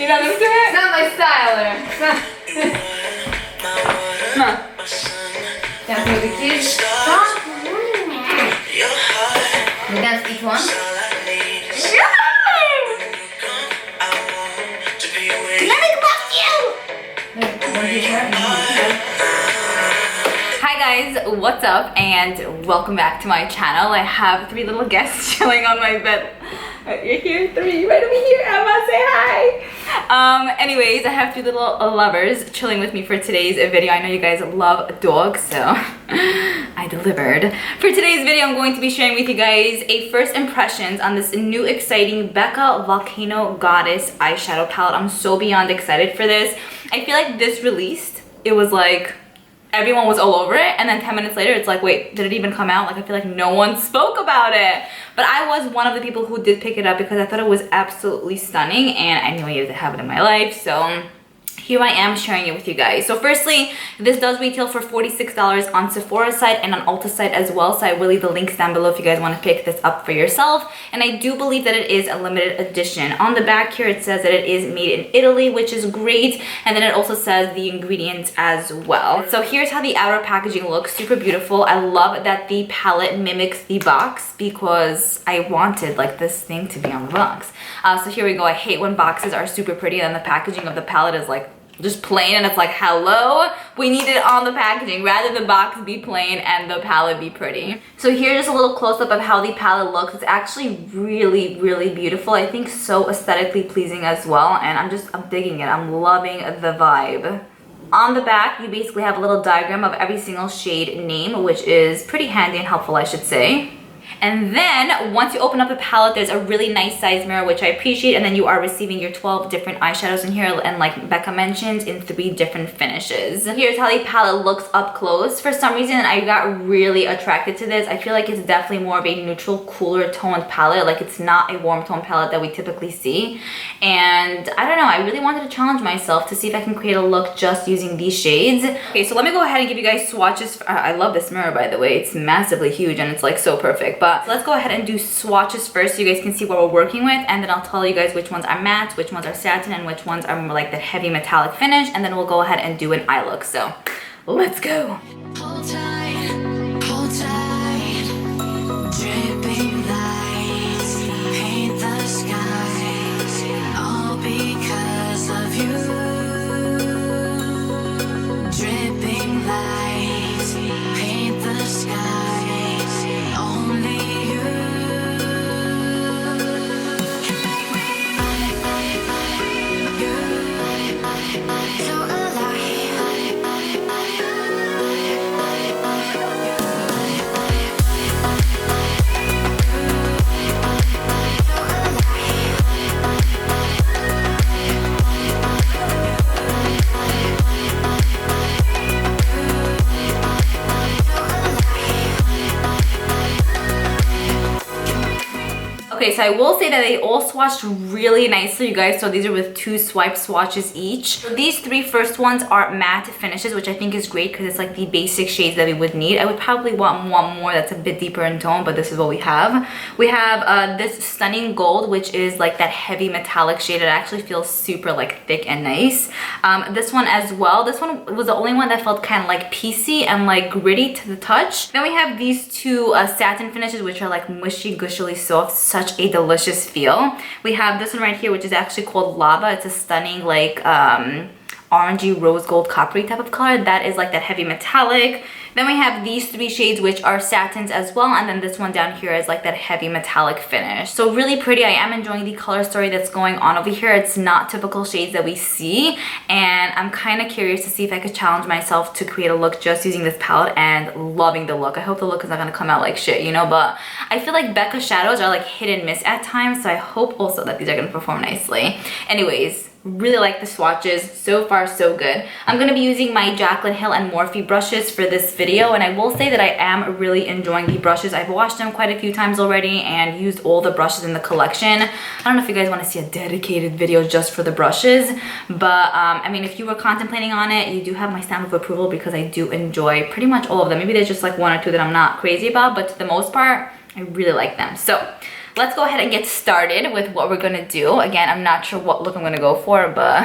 You know this to it? It's not my style, or No. dance with the kids. Stop doing that. We dance each one. Let me fuck you. Hi guys, what's up and welcome back to my channel. I have three little guests chilling on my bed. You're here, three, right over here. Emma, say hi. Anyways, I have three little lovers chilling with me for today's video. I know you guys love dogs, so I delivered. For today's video, I'm going to be sharing with you guys a first impressions on this new exciting Becca Volcano Goddess eyeshadow palette. I'm so beyond excited for this. I feel like this released, it was like everyone was all over it, and then 10 minutes later it's like, wait, did it even come out? Like, I feel like no one spoke about it, but I was one of the people who did pick it up because I thought it was absolutely stunning and I knew I needed to have it in my life, so here I am sharing it with you guys. So firstly, this does retail for $46 on Sephora site and on Ulta site as well, so I will leave the links down below if you guys want to pick this up for yourself. And I do believe that it is a limited edition. On the back here it says that it is made in Italy, which is great, and then it also says the ingredients as well. So here's how the outer packaging looks. Super beautiful. I love that the palette mimics the box because I wanted like this thing to be on the box. So here we go. I hate when boxes are super pretty and the packaging of the palette is like just plain and it's like, hello, we need it on the packaging. Rather the box be plain and the palette be pretty. So here's just a little close-up of how the palette looks. It's actually really, really beautiful. I think so aesthetically pleasing as well, and I'm digging it. I'm loving the vibe. On the back, you basically have a little diagram of every single shade name, which is pretty handy and helpful, I should say. And then once you open up the palette, there's a really nice size mirror, which I appreciate, and then you are receiving your 12 different eyeshadows in here, and like Becca mentioned, in 3 different finishes. Here's how the palette looks up close. For some reason, I got really attracted to this. I feel like it's definitely more of a neutral, cooler toned palette. Like, it's not a warm tone palette that we typically see. And I don't know, I really wanted to challenge myself to see if I can create a look just using these shades. Okay, so let me go ahead and give you guys swatches. I love this mirror, by the way. It's massively huge and it's like so perfect. But let's go ahead and do swatches first so you guys can see what we're working with, and then I'll tell you guys which ones are matte, which ones are satin, and which ones are more like that heavy metallic finish, and then we'll go ahead and do an eye look. So let's go. Hold tight, dripping lights paint the skies, all because of you. Dripping lights paint the skies, only you. So Okay, so I will say that they all swatched really nicely, you guys. So these are with 2 swipe swatches each. So these 3 first ones are matte finishes, which I think is great because it's like the basic shades that we would need. I would probably want more that's a bit deeper in tone, but this is what we have. We have this stunning gold, which is like that heavy metallic shade. It actually feels super like thick and nice. This one as well. This one was the only one that felt kind of like piecey and like gritty to the touch. Then we have these 2 satin finishes, which are like mushy, gushily soft. Such a delicious feel. We have this one right here, which is actually called Lava. It's a stunning like orangey rose gold coppery type of color that is like that heavy metallic. Then we have these 3 shades, which are satins as well, and then this one down here is like that heavy metallic finish. So really pretty. I am enjoying the color story that's going on over here. It's not typical shades that we see, and I'm kind of curious to see if I could challenge myself to create a look just using this palette, and loving the look. I hope the look is not gonna come out like shit, you know, but I feel like Becca shadows are like hit and miss at times, so I hope also that these are gonna perform nicely. Anyways, really like the swatches. So far, so good. I'm going to be using my Jaclyn Hill and Morphe brushes for this video, and I will say that I am really enjoying the brushes. I've washed them quite a few times already and used all the brushes in the collection. I don't know if you guys want to see a dedicated video just for the brushes, but I mean, if you were contemplating on it, you do have my stamp of approval because I do enjoy pretty much all of them. Maybe there's just like 1 or 2 that I'm not crazy about, but to the most part, I really like them. So let's go ahead and get started with what we're gonna do. Again, I'm not sure what look I'm gonna go for, but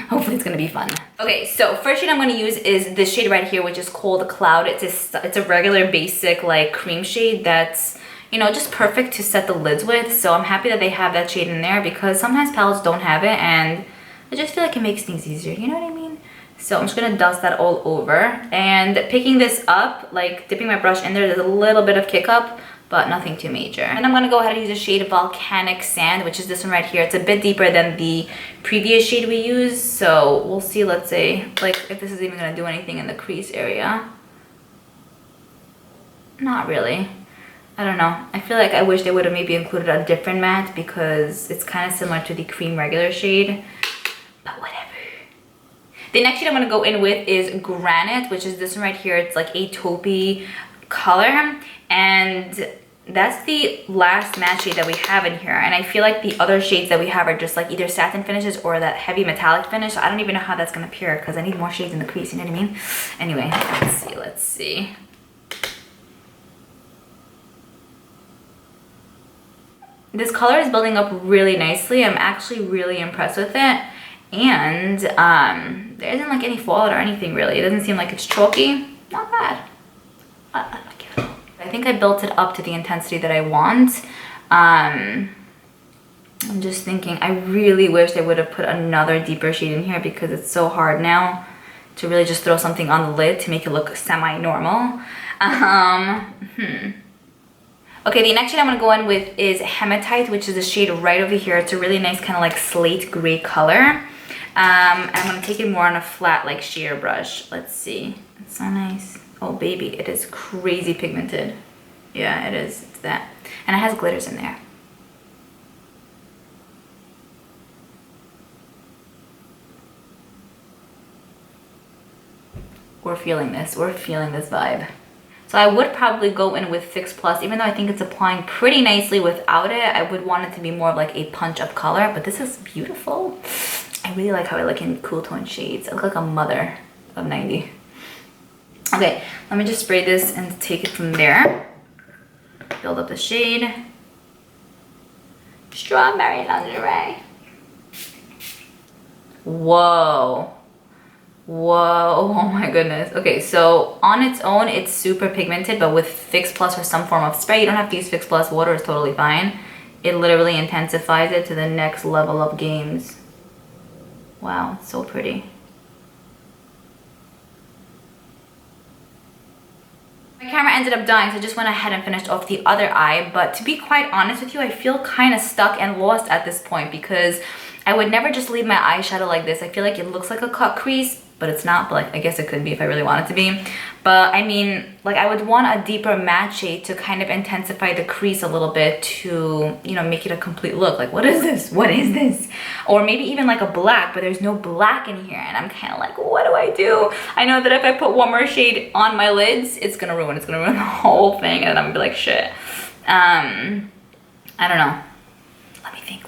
hopefully it's gonna be fun. Okay, so first shade I'm gonna use is this shade right here, which is called Cloud. It's a regular basic like cream shade that's, you know, just perfect to set the lids with. So I'm happy that they have that shade in there because sometimes palettes don't have it and I just feel like it makes things easier, you know what I mean? So I'm just gonna dust that all over, and picking this up, like dipping my brush in there, there's a little bit of kick up, but nothing too major. And I'm gonna go ahead and use the shade Volcanic Sand, which is this one right here. It's a bit deeper than the previous shade we used, so we'll see, let's say, like if this is even gonna do anything in the crease area. Not really. I don't know. I feel like I wish they would have maybe included a different matte because it's kind of similar to the cream regular shade, but whatever. The next shade I'm going to go in with is Granite, which is this one right here. It's like a taupey color, and that's the last matte shade that we have in here. And I feel like the other shades that we have are just like either satin finishes or that heavy metallic finish. So I don't even know how that's going to appear because I need more shades in the crease, you know what I mean? Anyway, let's see. This color is building up really nicely. I'm actually really impressed with it. And there isn't like any fallout or anything really. It doesn't seem like it's chalky. Not bad. I like it. I think I built it up to the intensity that I want. I'm just thinking, I really wish they would have put another deeper shade in here because it's so hard now to really just throw something on the lid to make it look semi-normal. Okay, the next shade I'm going to go in with is Hematite, which is a shade right over here. It's a really nice kind of like slate gray color. I'm going to take it more on a flat like sheer brush. Let's see. It's so nice. Oh baby, it is crazy pigmented. Yeah, it is. It's that. And it has glitters in there. We're feeling this. We're feeling this vibe. So I would probably go in with Fix Plus, even though I think it's applying pretty nicely without it. I would want it to be more of like a punch up color, but this is beautiful. I really like how I look in cool tone shades. I look like a mother of 90. Okay, let me just spray this and take it from there. Build up the shade. Strawberry Lingerie. Whoa. Whoa, oh my goodness. Okay, so on its own, it's super pigmented, but with Fix Plus or some form of spray, you don't have to use Fix Plus. Water is totally fine. It literally intensifies it to the next level of games. Wow, so pretty. My camera ended up dying, so I just went ahead and finished off the other eye. But to be quite honest with you, I feel kind of stuck and lost at this point because I would never just leave my eyeshadow like this. I feel like it looks like a cut crease, but it's not. But like, I guess it could be if I really want it to be. But I mean, like I would want a deeper matte shade to kind of intensify the crease a little bit to, you know, make it a complete look. Like, what is this? What is this? Or maybe even like a black, but there's no black in here. And I'm kind of like, what do I do? I know that if I put one more shade on my lids, it's gonna ruin the whole thing. And I'm gonna be like, shit. I don't know. Let me think.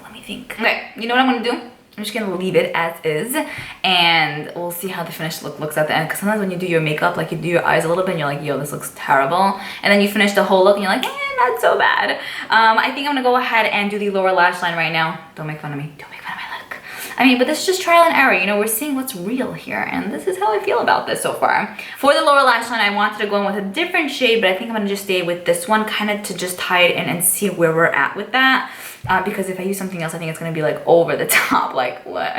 Okay, you know what I'm gonna do? I'm just gonna leave it as is and we'll see how the finished look looks at the end, because sometimes when you do your makeup, like you do your eyes a little bit and you're like, yo, this looks terrible, and then you finish the whole look and you're like, not so bad. I think I'm gonna go ahead and do the lower lash line right now. Don't make fun of me. Don't make fun of my look. I mean, but this is just trial and error, you know, we're seeing what's real here, and this is how I feel about this so far. For the lower lash line, I wanted to go in with a different shade, but I think I'm gonna just stay with this one kind of to just tie it in and see where we're at with that. Because if I use something else, I think it's gonna be like over the top, like what?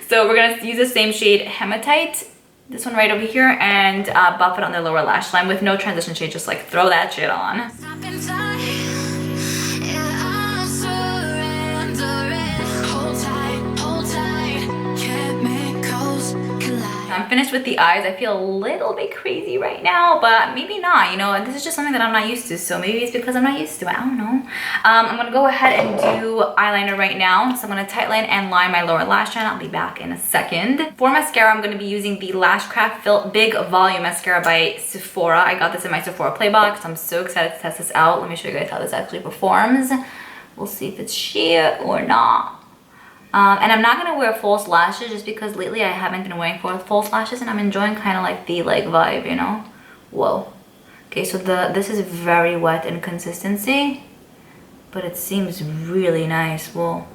So we're gonna use the same shade Hematite, this one right over here, and buff it on the lower lash line with no transition shade, just like throw that shit on. Stop in time. Yeah, I surrender it. Hold tight. Chemicals collide. I'm finished with the eyes. I feel a little bit crazy right now, but maybe not, you know, this is just something that I'm not used to, so maybe it's because I'm not used to it, I don't know. I'm gonna go ahead and do eyeliner right now, so I'm gonna tightline and line my lower lash line. I'll be back in a second. For mascara, I'm gonna be using the Lashcraft Big Volume Mascara by Sephora. I got this in my Sephora Play box. I'm so excited to test this out. Let me show you guys how this actually performs. We'll see if it's sheer or not. And I'm not gonna wear false lashes just because lately I haven't been wearing false lashes and I'm enjoying kind of like the like vibe, you know? Whoa. Okay, so this is very wet in consistency, but it seems really nice. Well,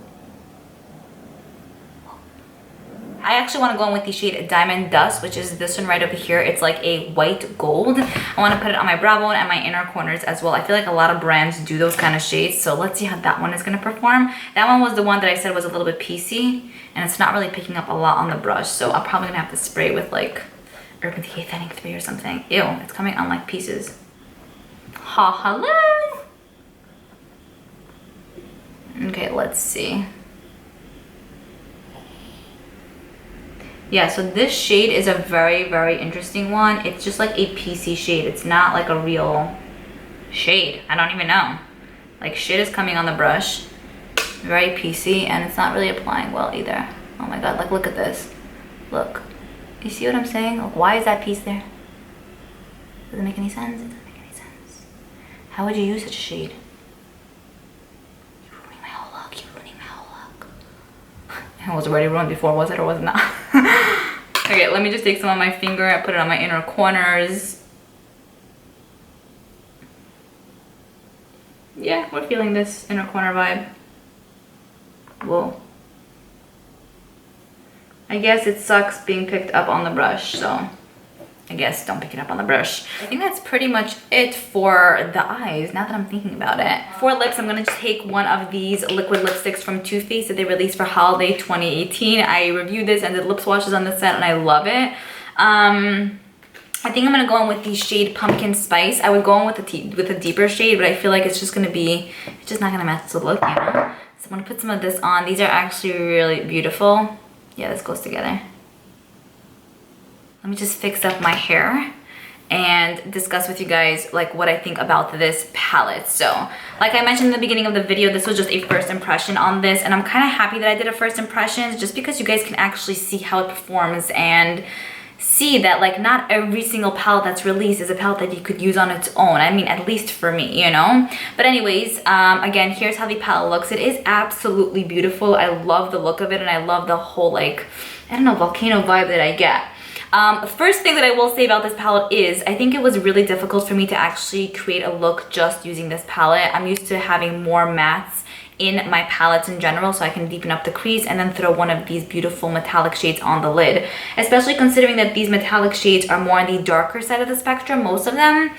I actually want to go in with the shade Diamond Dust, which is this one right over here. It's like a white gold. I want to put it on my brow bone and my inner corners as well. I feel like a lot of brands do those kind of shades, so let's see how that one is going to perform. That one was the one that I said was a little bit piecey, and it's not really picking up a lot on the brush, so I'm probably going to have to spray with like Urban Decay Thinning 3 or something. Ew, it's coming on like pieces. Hello! Okay, let's see. Yeah, so this shade is a very, very interesting one. It's just like a piecey shade. It's not like a real shade. I don't even know. Like, shit is coming on the brush. Very piecey, and it's not really applying well either. Oh my god, like, look at this. Look. You see what I'm saying? Like, why is that piece there? Does it make any sense? It doesn't make any sense. How would you use such a shade? You're ruining my whole look. You're ruining my whole look. It was already ruined before, was it, or was it not? Okay, let me just take some on my finger and put it on my inner corners. Yeah, we're feeling this inner corner vibe. Whoa. I guess it sucks being picked up on the brush, so I guess don't pick it up on the brush. I think that's pretty much it for the eyes, now that I'm thinking about it. For lips, I'm gonna just take one of these liquid lipsticks from Too Faced that they released for holiday 2018. I reviewed this and did lip swatches on the set, and I love it. I think I'm gonna go in with the shade Pumpkin Spice. I would go in with a deeper shade, but I feel like it's just gonna be, it's just not gonna match the look, you know? So I'm gonna put some of this on. These are actually really beautiful. Yeah, this goes together. Let me just fix up my hair and discuss with you guys like what I think about this palette. So like I mentioned in the beginning of the video, this was just a first impression on this, and I'm kind of happy that I did a first impression just because you guys can actually see how it performs and see that like not every single palette that's released is a palette that you could use on its own. I mean, at least for me, you know? But anyways, again, here's how the palette looks. It is absolutely beautiful. I love the look of it, and I love the whole like, I don't know, volcano vibe that I get. First thing that I will say about this palette is I think it was really difficult for me to actually create a look just using this palette. I'm used to having more mattes in my palettes in general, so I can deepen up the crease and then throw one of these beautiful metallic shades on the lid. Especially considering that these metallic shades are more on the darker side of the spectrum, most of them.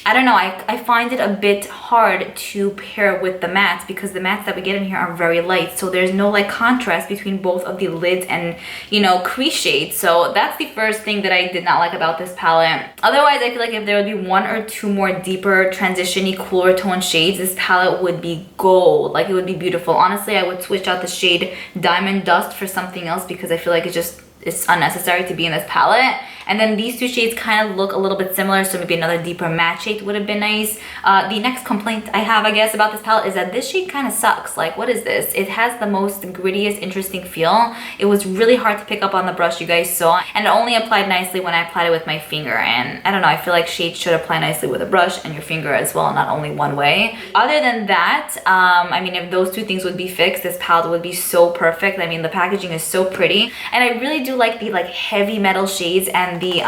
I don't know, I find it a bit hard to pair with the mattes because the mattes that we get in here are very light, so there's no like contrast between both of the lids and, you know, crease shades. So that's the first thing that I did not like about this palette. Otherwise, I feel like if there would be one or two more deeper, transition-y, cooler tone shades, this palette would be gold. Like, it would be beautiful. Honestly, I would switch out the shade Diamond Dust for something else because I feel like it's unnecessary to be in this palette. And then these two shades kind of look a little bit similar, so maybe another deeper matte shade would have been nice. The next complaint I have, I guess, about this palette is that this shade kind of sucks. Like, what is this? It has the most grittiest, interesting feel. It was really hard to pick up on the brush, you guys saw, and it only applied nicely when I applied it with my finger. And I don't know, I feel like shades should apply nicely with a brush and your finger as well, not only one way. Other than that, I mean, if those two things would be fixed, this palette would be so perfect. I mean, the packaging is so pretty, and I really do like the like heavy metal shades and the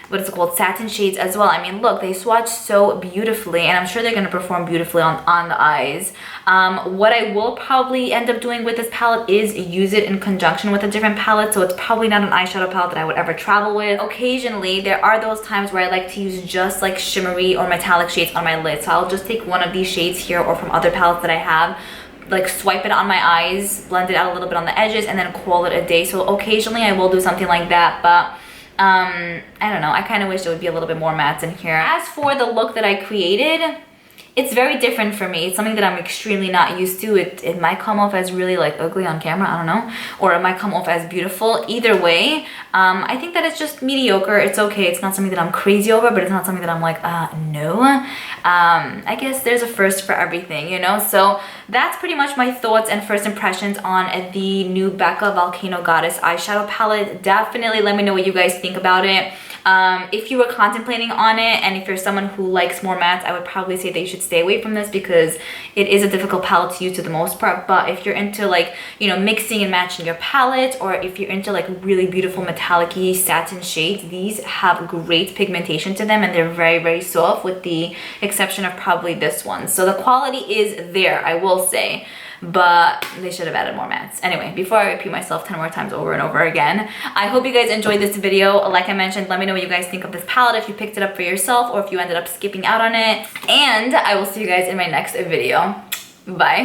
what is it called, satin shades as well. I mean, look, they swatch so beautifully, and I'm sure they're going to perform beautifully on the eyes. What I will probably end up doing with this palette is use it in conjunction with a different palette, so it's probably not an eyeshadow palette that I would ever travel with. Occasionally, there are those times where I like to use just like shimmery or metallic shades on my lid, so I'll just take one of these shades here or from other palettes that I have, like swipe it on my eyes, blend it out a little bit on the edges, and then call it a day. So occasionally I will do something like that, but I don't know, I kind of wish there would be a little bit more mattes in here. As for the look that I created, it's very different for me. It's something that I'm extremely not used to. It might come off as really like ugly on camera, I don't know, or it might come off as beautiful. Either way, I think that it's just mediocre. It's okay. It's not something that I'm crazy over, but it's not something that I'm like, no. I guess there's a first for everything, you know? So that's pretty much my thoughts and first impressions on the new Becca Volcano Goddess eyeshadow palette. Definitely let me know what you guys think about it. If you were contemplating on it, and if you're someone who likes more mattes, I would probably say that you should stay away from this because it is a difficult palette to use for the most part. But if you're into like, you know, mixing and matching your palette, or if you're into like really beautiful metallic-y satin shades, these have great pigmentation to them, and they're very, very soft with the exception of probably this one. So the quality is there, I will say, but they should have added more mattes. Anyway, before I repeat myself 10 more times over and over again, I hope you guys enjoyed this video. Like I mentioned, let me know what you guys think of this palette, if you picked it up for yourself or if you ended up skipping out on it. And I will see you guys in my next video. Bye.